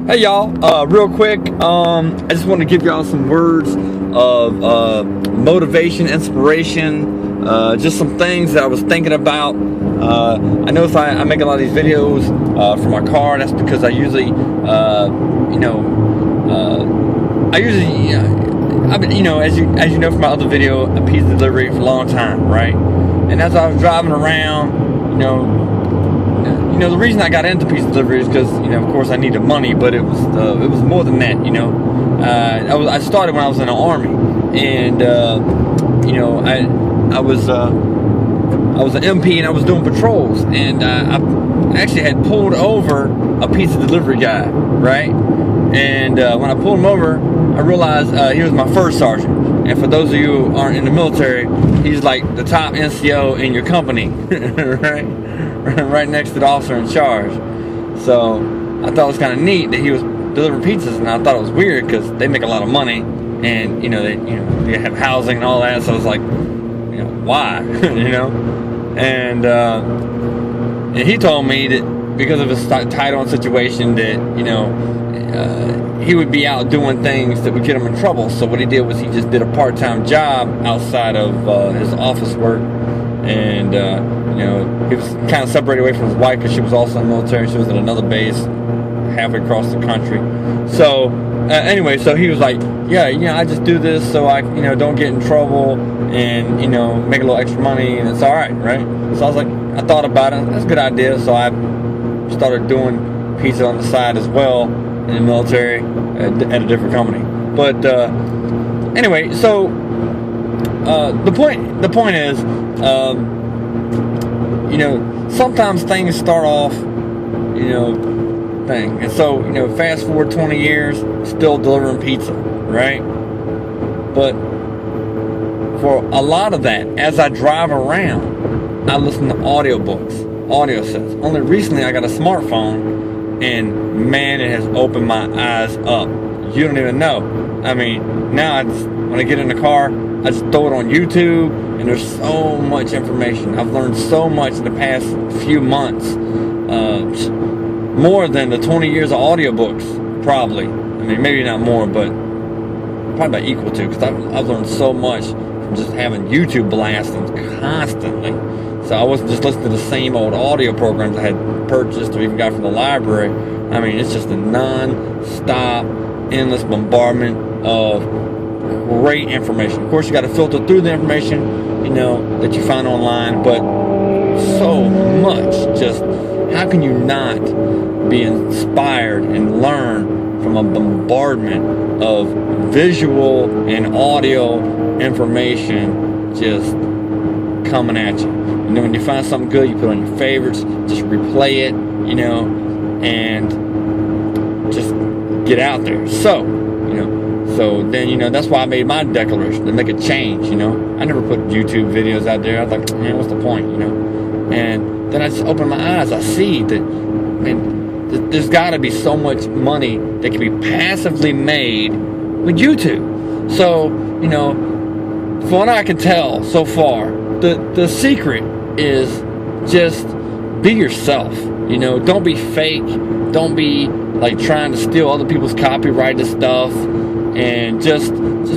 Hey y'all, real quick, I just want to give y'all some words of motivation, inspiration, just some things that I was thinking about. I know if I make a lot of these videos from my car, that's because I usually, I've been, as you know from my other video, a pizza delivery for a long time, right? And as I was driving around, the reason I got into pizza delivery is because, of course I needed money, but it was more than that, I started when I was in the army, and I was an MP and I was doing patrols, and I actually had pulled over a pizza delivery guy, right? And when I pulled him over, I realized he was my first sergeant. And for those of you who aren't in the military, he's like the top NCO in your company, right? Right next to the officer in charge. So I thought it was kind of neat that he was delivering pizzas, and I thought it was weird because they make a lot of money, and they have housing and all that. So I was like, why, And he told me that because of his title and situation that he would be out doing things that would get him in trouble. So what he did was he just did a part-time job outside of his office work, and he was kind of separated away from his wife because she was also in the military. She was at another base halfway across the country. So anyway, so he was like, I just do this so I don't get in trouble and make a little extra money, and it's all right. So I was like, I thought about it. That's a good idea. So I started doing pizza on the side as well in the military at a different company. But anyway, so the point is, sometimes things start off, and so fast forward 20 years, still delivering pizza, right? But for a lot of that, as I drive around, I listen to audiobooks, audio sets. Only recently I got a smartphone, and man, it has opened my eyes up. You don't even know. I mean, now when I get in the car, I just throw it on YouTube, and there's so much information. I've learned so much in the past few months, more than the 20 years of audiobooks, probably. I mean, maybe not more, but probably about equal to, because I've learned so much from just having YouTube blasting constantly. So I wasn't just listening to the same old audio programs I had purchased or even got from the library. I mean, it's just a non-stop, endless bombardment of great information. Of course, you got to filter through the information, that you find online, but so much. Just how can you not be inspired and learn from a bombardment of visual and audio information just coming at you? When you find something good, you put it on your favorites, just replay it, and just get out there. So then, that's why I made my declaration, to make a change, I never put YouTube videos out there. I thought, man, what's the point, And then I just open my eyes. I see that, man, there's got to be so much money that can be passively made with YouTube. So, from what I can tell so far, the secret is just be yourself. Don't be fake. Don't be like trying to steal other people's copyrighted stuff, and just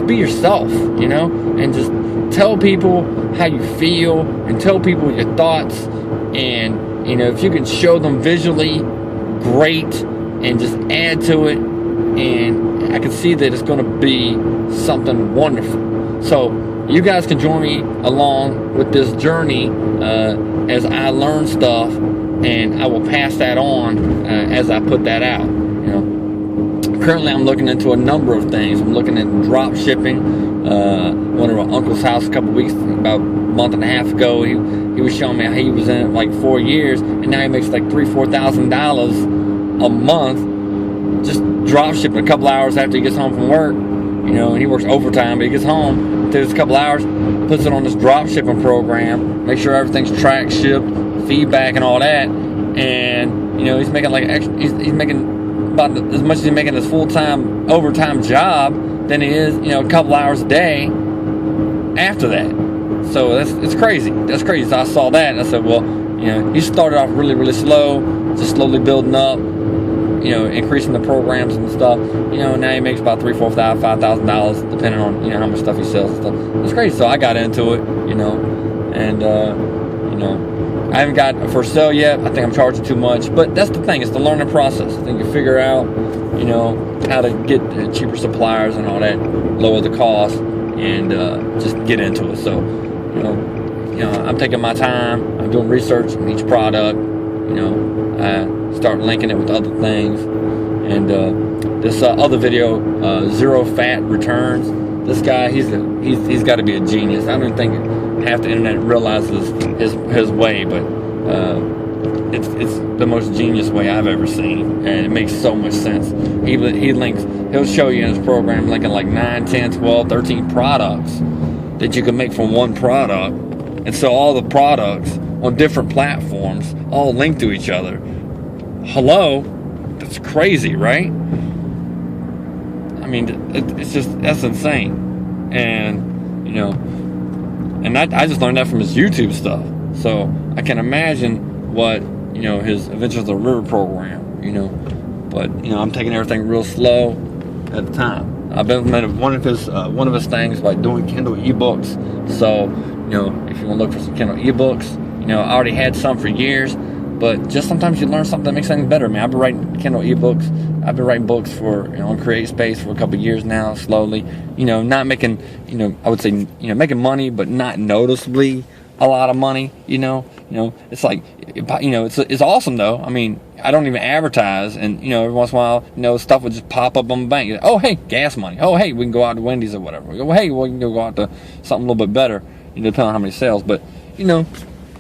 be yourself, and just tell people how you feel and tell people your thoughts, and if you can show them visually, great, and just add to it, and I can see that it's going to be something wonderful. So you guys can join me along with this journey as I learn stuff, and I will pass that on as I put that out. Currently, I'm looking into a number of things. I'm looking at drop shipping. Went to my uncle's house a couple weeks, about a month and a half ago. He was showing me how he was in it like 4 years, and now he makes like $3,000-$4,000 a month just drop shipping. A couple hours after he gets home from work, and he works overtime, but he gets home, takes a couple hours, puts it on this drop shipping program, make sure everything's tracked, shipped, feedback, and all that, and he's making like he's making about as much as he's making his full-time overtime job than he is, a couple hours a day after that. So it's crazy. That's crazy. So I saw that and I said, well, he started off really, really slow, just slowly building up, you know, increasing the programs and stuff, you know, now he makes about $3,000, $4,000, $5,000 depending on, you know, how much stuff he sells and stuff. It's crazy. So I got into it, you know, and you know, I haven't got for sale yet. I think I'm charging too much, but that's the thing. It's the learning process. I think you figure out, you know, how to get cheaper suppliers and all that, lower the cost, and just get into it. So, you know, I'm taking my time. I'm doing research on each product. You know, I start linking it with other things. And this other video, Zero Fat Returns. This guy, he's got to be a genius. I don't even think half the internet realizes his way, but it's the most genius way I've ever seen, and it makes so much sense. He'll show you in his program linking like 9, 10, 12, 13 products that you can make from one product, and so all the products on different platforms all link to each other. Hello? That's crazy, right? I mean, that's insane. And, you know, and I just learned that from his YouTube stuff. So I can imagine what, you know, his Adventures of the River program, you know. But, you know, I'm taking everything real slow at a time. I've been one of his things by doing Kindle ebooks. So, you know, if you want to look for some Kindle ebooks, you know, I already had some for years, but just sometimes you learn something that makes things better, man. I've been writing Kindle ebooks. I've been writing books for, you know, on CreateSpace for a couple of years now, slowly. You know, not making, you know, I would say, you know, making money, but not noticeably a lot of money. You know, it's like, you know, it's awesome though. I mean, I don't even advertise, and you know, every once in a while, you know, stuff would just pop up on the bank. Oh, hey, gas money. Oh, hey, we can go out to Wendy's or whatever. Oh, hey, we can go out to something a little bit better. You know, depending on how many sales, but you know,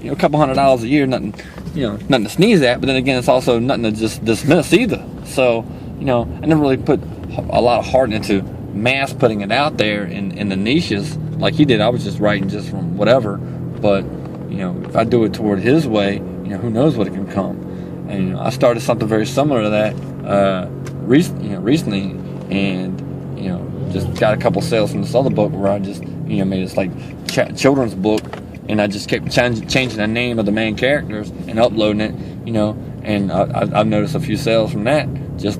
a couple $100 a year, nothing to sneeze at. But then again, it's also nothing to just dismiss either. So, you know, I never really put a lot of heart into mass putting it out there in the niches like he did. I was just writing just from whatever. But, you know, if I do it toward his way, you know, who knows what it can come. And, you know, I started something very similar to that recently, and, you know, just got a couple sales from this other book where I just, you know, made this like children's book, and I just kept changing the name of the main characters and uploading it, you know, and I've noticed a few sales from that, just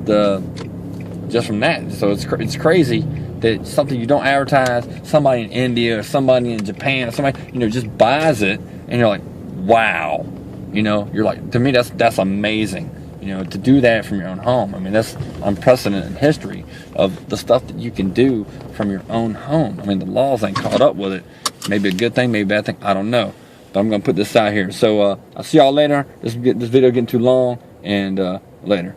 from that. So it's crazy that something you don't advertise, somebody in India or somebody in Japan or somebody, you know, just buys it, and you're like, wow, you know, you're like, to me that's amazing, you know, to do that from your own home. I mean, that's unprecedented in history of the stuff that you can do from your own home. I mean, the laws ain't caught up with it. Maybe a good thing, maybe a bad thing, I don't know. But I'm going to put this out here. So I'll see y'all later. This video getting too long, and later.